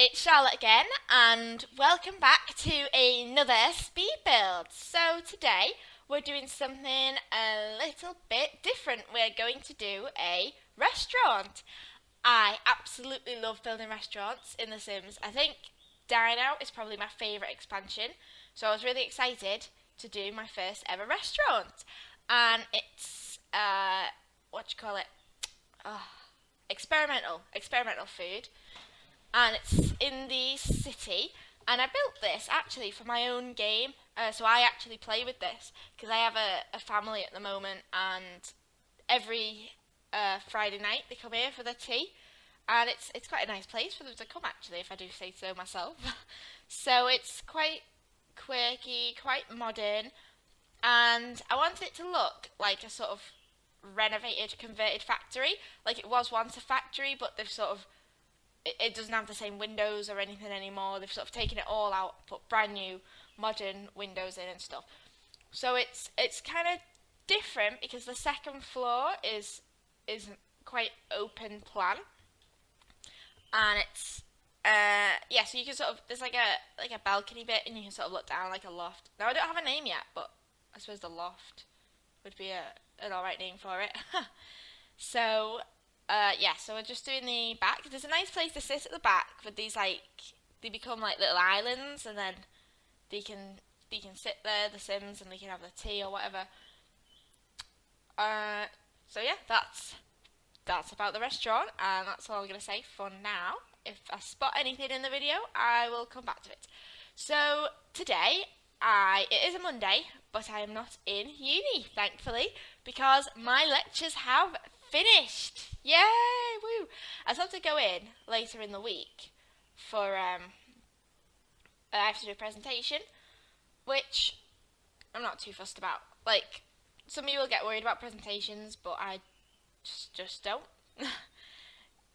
it's Charlotte again, and welcome back to another speed build. So today we're doing something a little bit different. We're going to do a restaurant. I absolutely love building restaurants in The Sims. I think Dine Out is probably my favourite expansion, so I was really excited to do my first ever restaurant. And it's, what do you call it? Oh, experimental food, and it's in the city. And I built this actually for my own game, so I actually play with this because I have a family at the moment, and every Friday night they come here for their tea, and it's quite a nice place for them to come actually, if I do say so myself. So it's quite quirky, quite modern, and I wanted it to look like a sort of renovated, converted factory. Like it was once a factory, but they've sort of it doesn't have the same windows or anything anymore. They've sort of taken it all out, put brand new modern windows in and stuff. So it's kind of different because the second floor is quite open plan, and it's yeah. So you can sort of there's like a balcony bit, and you can sort of look down like a loft. Now I don't have a name yet, but I suppose the loft would be an alright name for it. So yeah, so we're just doing the back. There's a nice place to sit at the back with these, like, they become like little islands, and then they can sit there, the Sims, and they can have their tea or whatever. So yeah, that's about the restaurant, and that's all I'm gonna say for now. If I spot anything in the video, I will come back to it. So today, it is a Monday, but I am not in uni, thankfully, because my lectures have finished. Yay! Woo! I still have to go in later in the week for I have to do a presentation, which I'm not too fussed about. Like, some people get worried about presentations, but I just don't.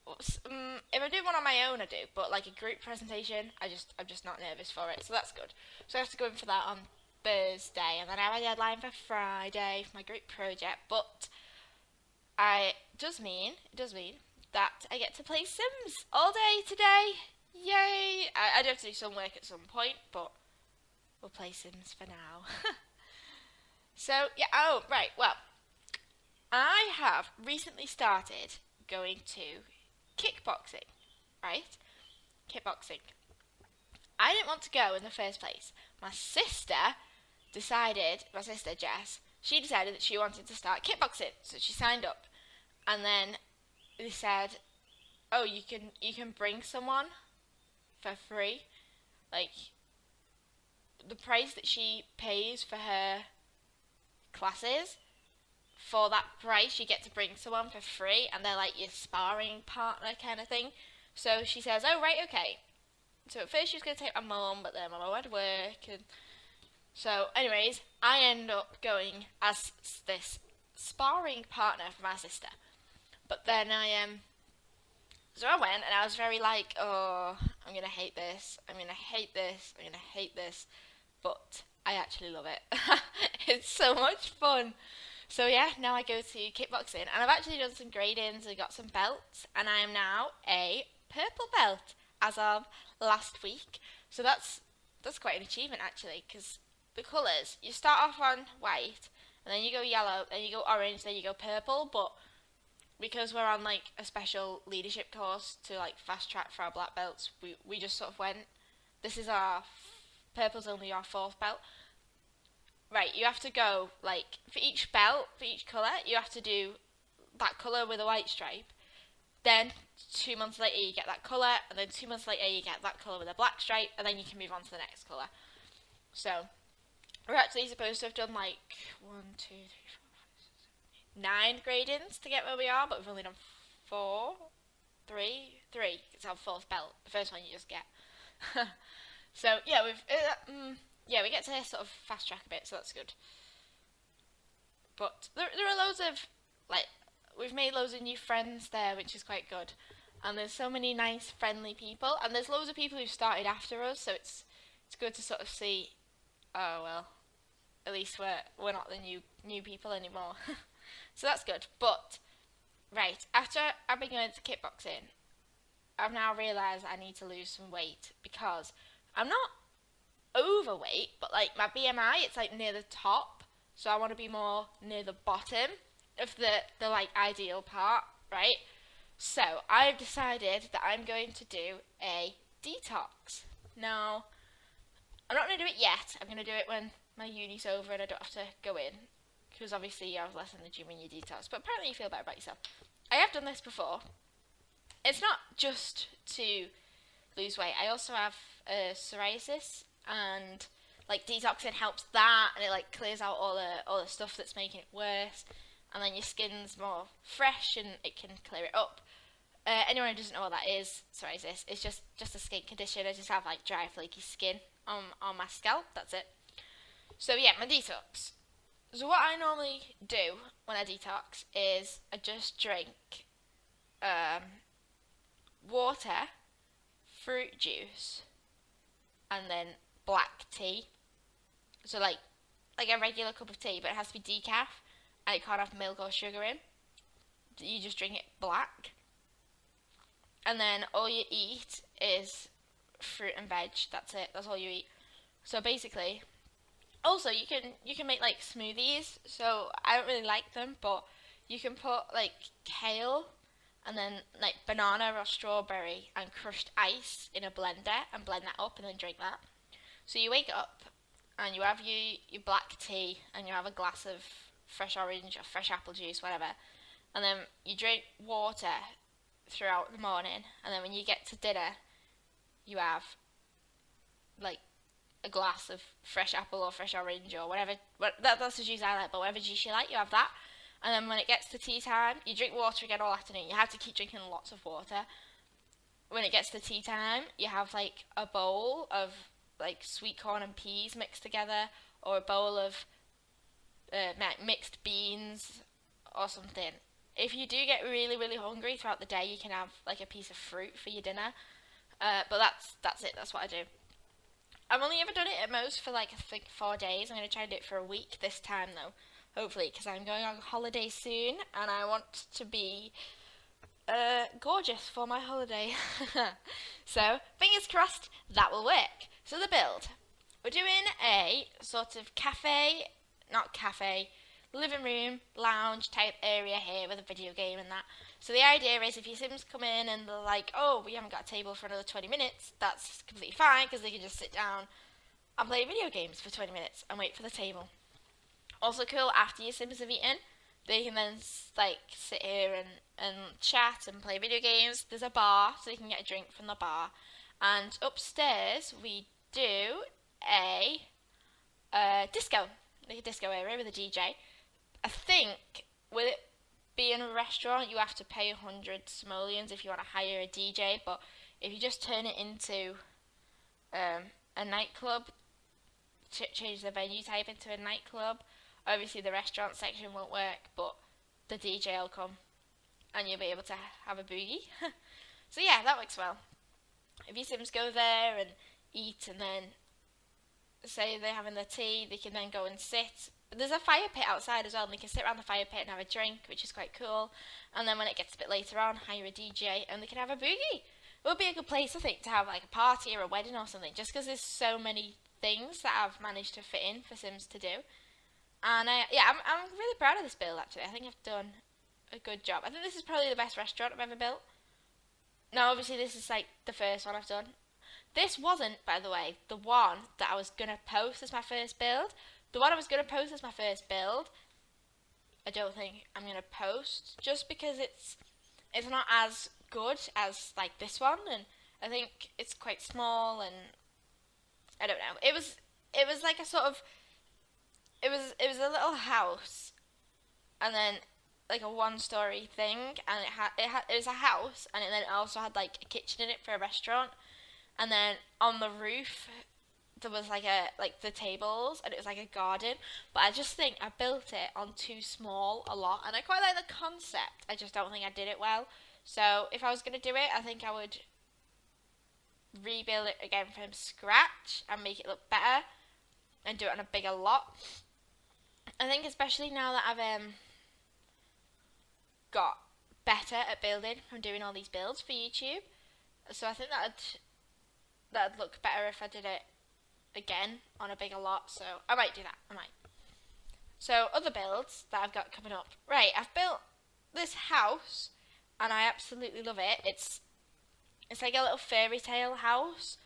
If I do one on my own, I do, but like a group presentation, I'm just not nervous for it, so that's good. So I have to go in for that on Thursday, and then I have a deadline for Friday for my group project. But it does mean that I get to play Sims all day today. Yay! I do have to do some work at some point, but we'll play Sims for now. So yeah. Oh right. Well, I have recently started going to kickboxing. Right? Kickboxing. I didn't want to go in the first place. My sister Jess, she decided that she wanted to start kickboxing, so she signed up. And then they said, "Oh, you can bring someone for free. Like, the price that she pays for her classes, for that price you get to bring someone for free, and they're like your sparring partner kind of thing." So she says, "Oh right, okay." So at first she was going to take my mum, but then my mum had work, and so anyways, I end up going as this sparring partner for my sister. But then so I went, and I was very like, "Oh, I'm going to hate this, I'm going to hate this, I'm going to hate this," but I actually love it. It's so much fun. So yeah, now I go to kickboxing, and I've actually done some gradings and got some belts, and I am now a purple belt as of last week. So that's quite an achievement actually, because the colours, you start off on white, and then you go yellow, then you go orange, then you go purple. But because we're on like a special leadership course to like fast track for our black belts, we just sort of went, this is purple's only our fourth belt. Right, you have to go, like, for each belt, for each colour, you have to do that colour with a white stripe. Then 2 months later you get that colour, and then 2 months later you get that colour with a black stripe, and then you can move on to the next colour. So we're actually supposed to have done like 1, 2, 3, 4, 5, 6, 7, 8, 9 gradings to get where we are, but we've only done 4, 3. It's our fourth belt. The first one you just get. So yeah, we get to sort of fast track a bit, so that's good. But there are loads of, like, we've made loads of new friends there, which is quite good. And there's so many nice, friendly people, and there's loads of people who started after us, so it's good to sort of see, oh well, at least we're not the new people anymore. So that's good. But right, after I've been going to kickboxing, I've now realised I need to lose some weight because I'm not overweight, but like my BMI, it's like near the top, so I want to be more near the bottom of the like ideal part, right? So I've decided that I'm going to do a detox. Now, I'm not going to do it yet. I'm going to do it when my uni's over and I don't have to go in, because obviously you have less energy when you detox, but apparently you feel better about yourself. I have done this before. It's not just to lose weight. I also have psoriasis, and like detoxing helps that, and it like clears out all the stuff that's making it worse, and then your skin's more fresh and it can clear it up. Anyone who doesn't know what that is, psoriasis, it's just a skin condition. I just have like dry, flaky skin on my scalp. That's it. So yeah, my detox. So what I normally do when I detox is I just drink water, fruit juice, and then black tea. So like a regular cup of tea, but it has to be decaf, and it can't have milk or sugar in. You just drink it black, and then all you eat is fruit and veg. That's it. That's all you eat. So basically, also you can make like smoothies. So I don't really like them, but you can put like kale and then like banana or strawberry and crushed ice in a blender and blend that up and then drink that. So you wake up and you have your black tea and you have a glass of fresh orange or fresh apple juice, whatever, and then you drink water throughout the morning, and then when you get to dinner you have like a glass of fresh apple or fresh orange or whatever. That's the juice I like, but whatever juice you like, you have that. And then when it gets to tea time, you drink water again all afternoon. You have to keep drinking lots of water. When it gets to tea time, you have like a bowl of like sweet corn and peas mixed together, or a bowl of mixed beans or something. If you do get really, really hungry throughout the day, you can have like a piece of fruit for your dinner. But that's it. That's what I do. I've only ever done it at most for like I think 4 days. I'm going to try and do it for a week this time though. Hopefully, because I'm going on holiday soon and I want to be gorgeous for my holiday. So, fingers crossed that will work. So the build. We're doing a sort of living room, lounge type area here with a video game and that. So the idea is if your Sims come in and they're like, oh, we haven't got a table for another 20 minutes, that's completely fine because they can just sit down and play video games for 20 minutes and wait for the table. Also cool, after your Sims have eaten, they can then like sit here and chat and play video games. There's a bar, so they can get a drink from the bar. And upstairs we do a disco, like a disco area with a DJ. I think with it being a restaurant, you have to pay 100 simoleons if you want to hire a DJ. But if you just turn it into a nightclub, change the venue type into a nightclub, obviously the restaurant section won't work, but the DJ will come and you'll be able to have a boogie. So yeah, that works well. If your Sims go there and eat and then say they're having their tea, they can then go and sit. There's a fire pit outside as well, and they can sit around the fire pit and have a drink, which is quite cool. And then when it gets a bit later on, hire a DJ and they can have a boogie. It would be a good place, I think, to have like a party or a wedding or something, just because there's so many things that I've managed to fit in for Sims to do. And yeah, I'm really proud of this build actually. I think I've done a good job. I think this is probably the best restaurant I've ever built. Now obviously this is like the first one I've done. This wasn't, by the way, the one that I was going to post as my first build. The one I was going to post as my first build, I don't think I'm going to post, just because it's not as good as like this one, and I think it's quite small, and I don't know. It was like a sort of, it was a little house, and then like a one-story thing, and it was a house, and then it also had like a kitchen in it for a restaurant, and then on the roof there was like the tables, and it was like a garden. But I just think I built it on too small a lot, and I quite like the concept. I just don't think I did it well. So if I was going to do it, I think I would rebuild it again from scratch and make it look better and do it on a bigger lot. I think especially now that I've got better at building from doing all these builds for YouTube, So I think that'd look better if I did it again on a bigger lot. So I might do that. I might. So other builds that I've got coming up. Right, I've built this house and I absolutely love it. It's like a little fairy tale house,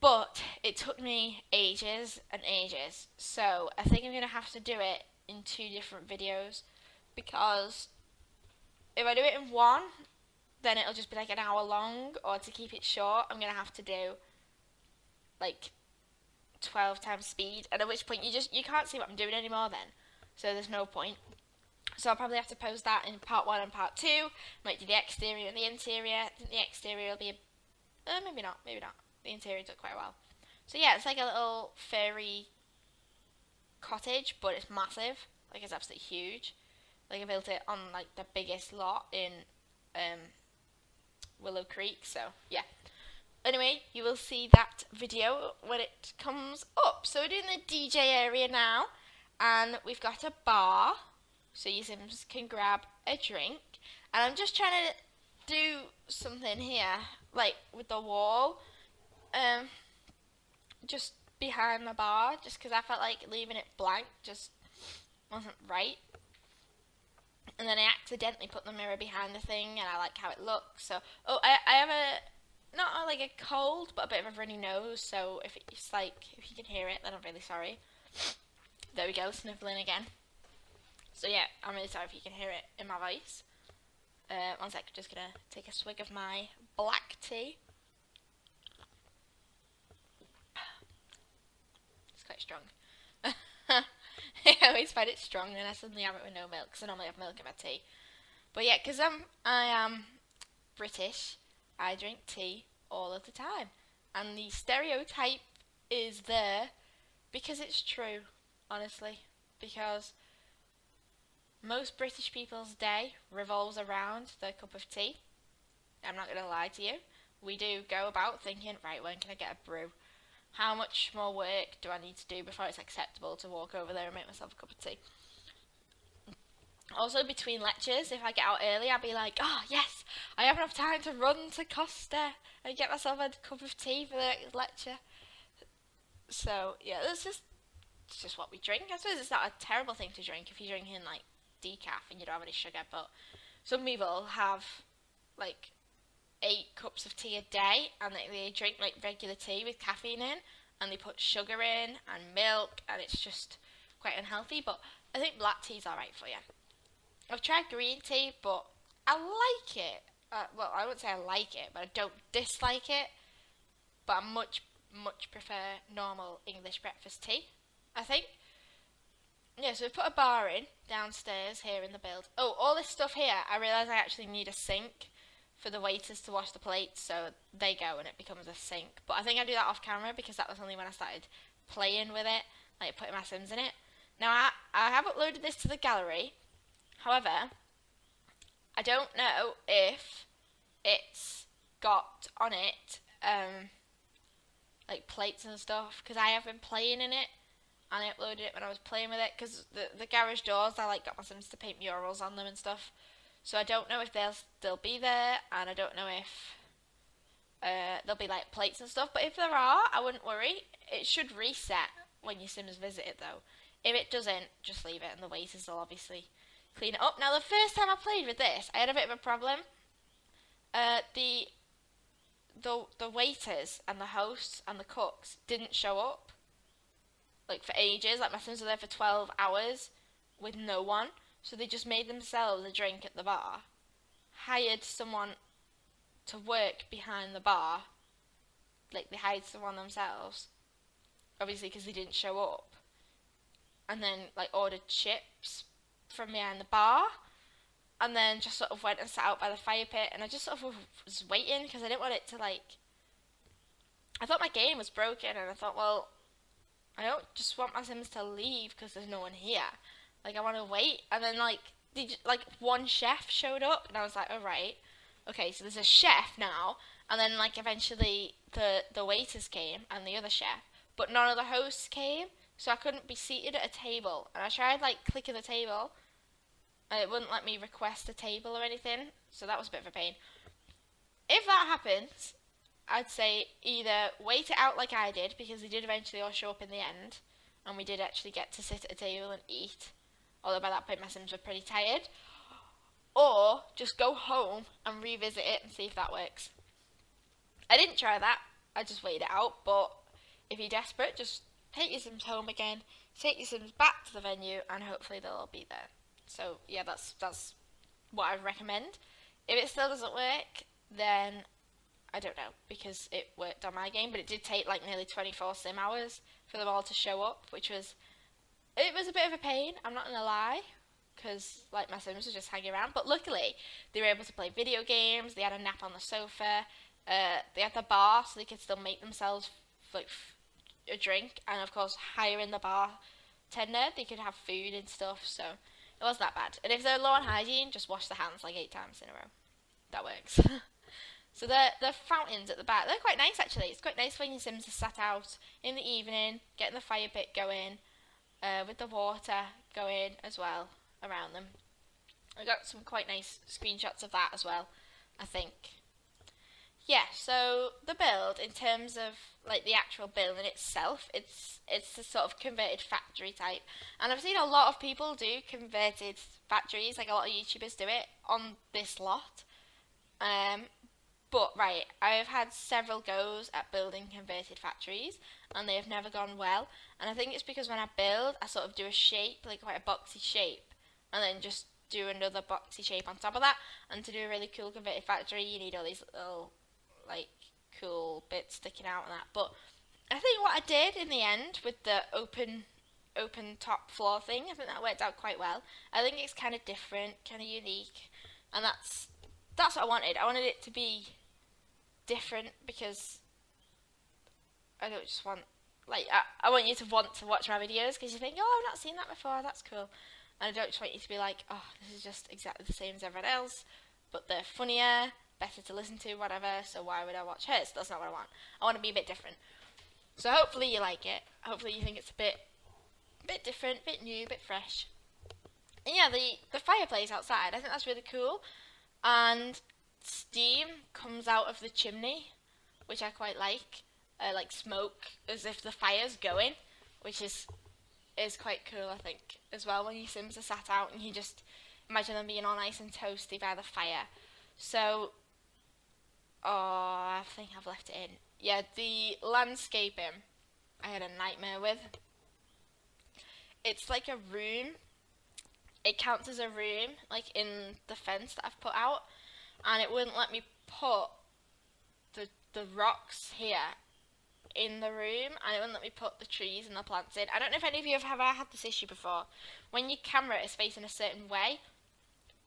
but it took me ages and ages. So I think I'm gonna have to do it in 2 different videos, because if I do it in one, then it'll just be like an hour long, or to keep it short, I'm gonna have to do like 12 times speed, and at which point you can't see what I'm doing anymore then, so there's no point. So I'll probably have to post that in part 1 and part 2. Might do the exterior and the interior. I think the exterior will be maybe not. The interior took quite a while. So yeah, it's like a little fairy cottage, but it's massive. Like, it's absolutely huge. Like, I built it on like the biggest lot in Willow Creek. So yeah. Anyway, you will see that video when it comes up. So we're doing the DJ area now, and we've got a bar, so your Sims can grab a drink. And I'm just trying to do something here, like with the wall, just behind the bar, just because I felt like leaving it blank just wasn't right. And then I accidentally put the mirror behind the thing, and I like how it looks. So, I have not like a cold, but a bit of a runny nose, so if you can hear it, then I'm really sorry. There we go, sniffling again. So yeah, I'm really sorry if you can hear it in my voice. 1 sec, just gonna take a swig of my black tea. It's quite strong. I always find it strong, and I suddenly have it with no milk, because I normally have milk in my tea. But yeah, because I am British, I drink tea all of the time. And the stereotype is there because it's true, honestly. Because most British people's day revolves around their cup of tea. I'm not going to lie to you. We do go about thinking, right, when can I get a brew? How much more work do I need to do before it's acceptable to walk over there and make myself a cup of tea? Also, between lectures, if I get out early, I'll be like, oh yes, I have enough time to run to Costa and get myself a cup of tea for the next lecture. So yeah, it's just what we drink. I suppose it's not a terrible thing to drink if you're drinking like decaf and you don't have any sugar, but some people have like 8 cups of tea a day, and they drink like regular tea with caffeine in, and they put sugar in and milk, and it's just quite unhealthy. But I think black tea's alright for you. I've tried green tea, but I like it. Well, I wouldn't say I like it, but I don't dislike it. But I much prefer normal English breakfast tea, I think. Yeah, so we've put a bar in downstairs here in the build. Oh, all this stuff here, I realise I actually need a sink for the waiters to wash the plates, so they go and it becomes a sink. But I think I do that off camera, because that was only when I started playing with it, like putting my Sims in it. Now, I have uploaded this to the gallery. However, I don't know if it's got on it like plates and stuff, because I have been playing in it, and I uploaded it when I was playing with it, because the garage doors, I like got my Sims to paint murals on them and stuff. So I don't know if they'll still be there, and I don't know if there'll be like plates and stuff. But if there are, I wouldn't worry. It should reset when your Sims visit it though. If it doesn't, just leave it, and the waiters will obviously clean it up. Now, the first time I played with this, I had a bit of a problem. The waiters and the hosts and the cooks didn't show up, like, for ages. Like, my Sims were there for 12 hours with no one. So they just made themselves a drink at the bar, hired someone to work behind the bar, like they hired someone themselves, obviously because they didn't show up, and then like ordered chips from behind the bar, and then just sort of went and sat out by the fire pit, and I just sort of was waiting, because I didn't want it to I thought my game was broken, and I thought, well, I don't just want my Sims to leave because there's no one here. Like, I want to wait, and then, one chef showed up, and I was like, alright, okay, so there's a chef now, and then, eventually the waiters came, and the other chef, but none of the hosts came, so I couldn't be seated at a table, and I tried, clicking the table, and it wouldn't let me request a table or anything, so that was a bit of a pain. if that happens, I'd say either wait it out like I did, because they did eventually all show up in the end, and we did actually get to sit at a table and eat, although by that point my Sims were pretty tired, or just go home and revisit it and see if that works. I didn't try that, I just waited it out, but if you're desperate, just take your Sims home again, take your Sims back to the venue, and hopefully they'll all be there. So yeah, that's what I recommend. If it still doesn't work, then I don't know, because it worked on my game, but it did take like nearly 24 sim hours for them all to show up, it was a bit of a pain, I'm not gonna lie, because like my Sims were just hanging around, but luckily they were able to play video games, they had a nap on the sofa, they had the bar so they could still make themselves like a drink, and of course higher in the bartender they could have food and stuff, so it wasn't that bad. And if they're low on hygiene, just wash their hands like 8 times in a row. That works. So the fountains at the back, they're quite nice actually. It's quite nice when your Sims are sat out in the evening, getting the fire pit going, with the water going as well around them. I got some quite nice screenshots of that as well, I think. Yeah, so the build, in terms of like the actual build in itself, it's a sort of converted factory type, and I've seen a lot of people do converted factories, like a lot of YouTubers do it on this lot. But right, I've had several goes at building converted factories, and they have never gone well. And I think it's because when I build, I sort of do a shape, like quite a boxy shape, and then just do another boxy shape on top of that. And to do a really cool converted factory, you need all these little like cool bits sticking out and that. But I think what I did in the end with the open top floor thing, I think that worked out quite well. I think it's kind of different, kind of unique, and that's what I wanted. I wanted it to be different, because I don't just want, like, I want you to want to watch my videos because you think, oh, I've not seen that before, that's cool. And I don't just want you to be like, oh, this is just exactly the same as everyone else, but they're funnier, better to listen to, whatever, so why would I watch hers? That's not what I want. I want to be a bit different. So hopefully you like it. Hopefully you think it's a bit different, bit new, bit fresh. And yeah, the fireplace outside, I think that's really cool. And steam comes out of the chimney, which I quite like smoke as if the fire's going, which is quite cool, I think, as well, when your Sims are sat out and you just imagine them being all nice and toasty by the fire. So, oh, I think I've left it in. Yeah, the landscaping I had a nightmare with. It's like a room. It counts as a room, like in the fence that I've put out, and it wouldn't let me put the rocks here in the room, and it wouldn't let me put the trees and the plants in. I don't know if any of you have ever had this issue before. When your camera is facing a certain way,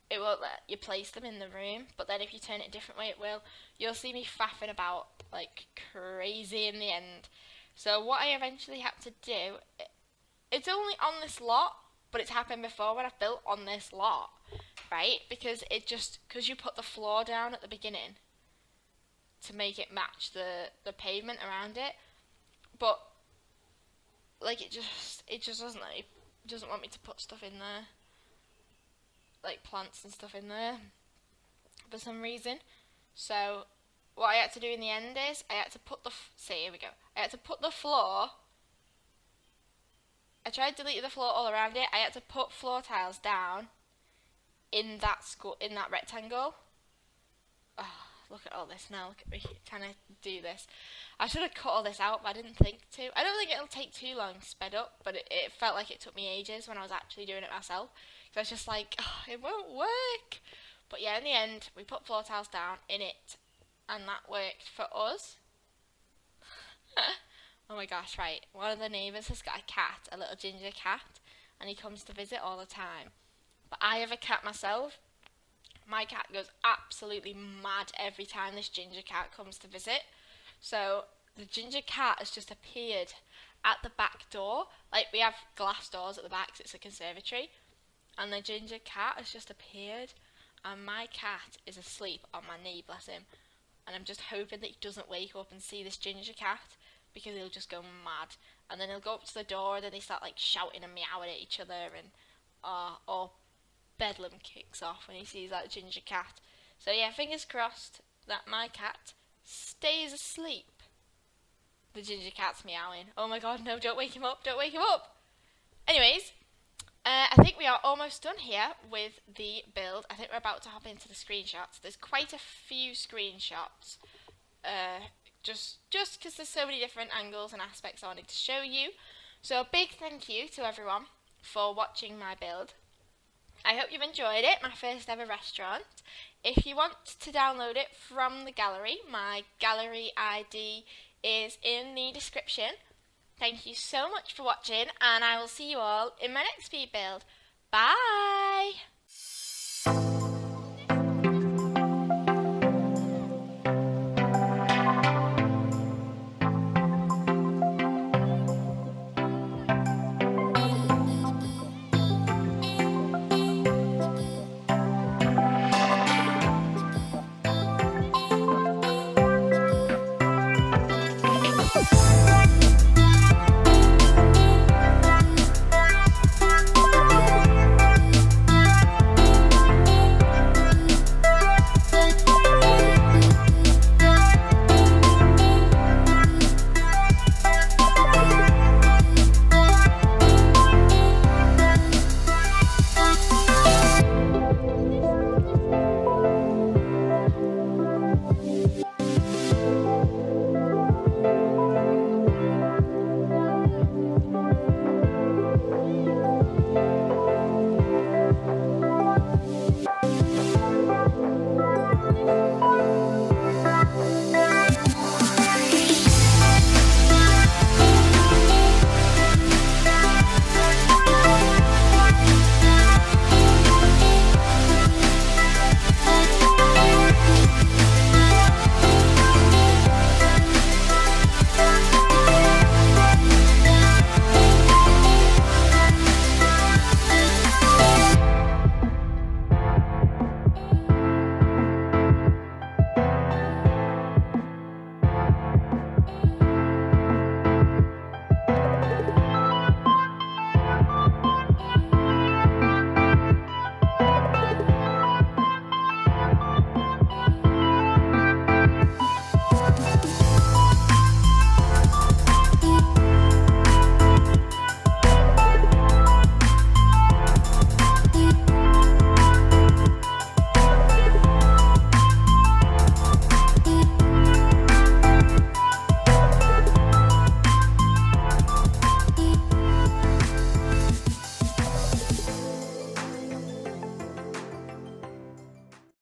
it won't let you place them in the room, but then if you turn it a different way, it will. You'll see me faffing about like crazy in the end. So what I eventually had to do, it's only on this lot, but it's happened before when I've built on this lot, right? Because you put the floor down at the beginning to make it match the pavement around it, but like it just doesn't want me to put stuff in there, like plants and stuff in there for some reason. So what I had to do in the end is I had to put I had to put the floor. I tried deleting the floor all around it. I had to put floor tiles down in that rectangle. Oh, look at all this now. Look at me trying to do this. I should have cut all this out, but I didn't think to. I don't think it'll take too long sped up, but it felt like it took me ages when I was actually doing it myself. So I was just like, oh, it won't work. But yeah, in the end, we put floor tiles down in it, and that worked for us. Oh my gosh, right. One of the neighbours has got a cat, a little ginger cat, and he comes to visit all the time. But I have a cat myself. My cat goes absolutely mad every time this ginger cat comes to visit. So the ginger cat has just appeared at the back door. Like, we have glass doors at the back, so it's a conservatory. And the ginger cat has just appeared, and my cat is asleep on my knee, bless him. And I'm just hoping that he doesn't wake up and see this ginger cat, because he'll just go mad. And then he'll go up to the door, and then they start like shouting and meowing at each other, and or bedlam kicks off when he sees that ginger cat. So yeah, fingers crossed that my cat stays asleep. The ginger cat's meowing. Oh my god, no, don't wake him up, don't wake him up. Anyways, I think we are almost done here with the build. I think we're about to hop into the screenshots. There's quite a few screenshots, just because there's so many different angles and aspects I wanted to show you. So a big thank you to everyone for watching my build. I hope you've enjoyed it, my first ever restaurant. If you want to download it from the gallery, my gallery ID is in the description. Thank you so much for watching, and I will see you all in my next speed build. Bye!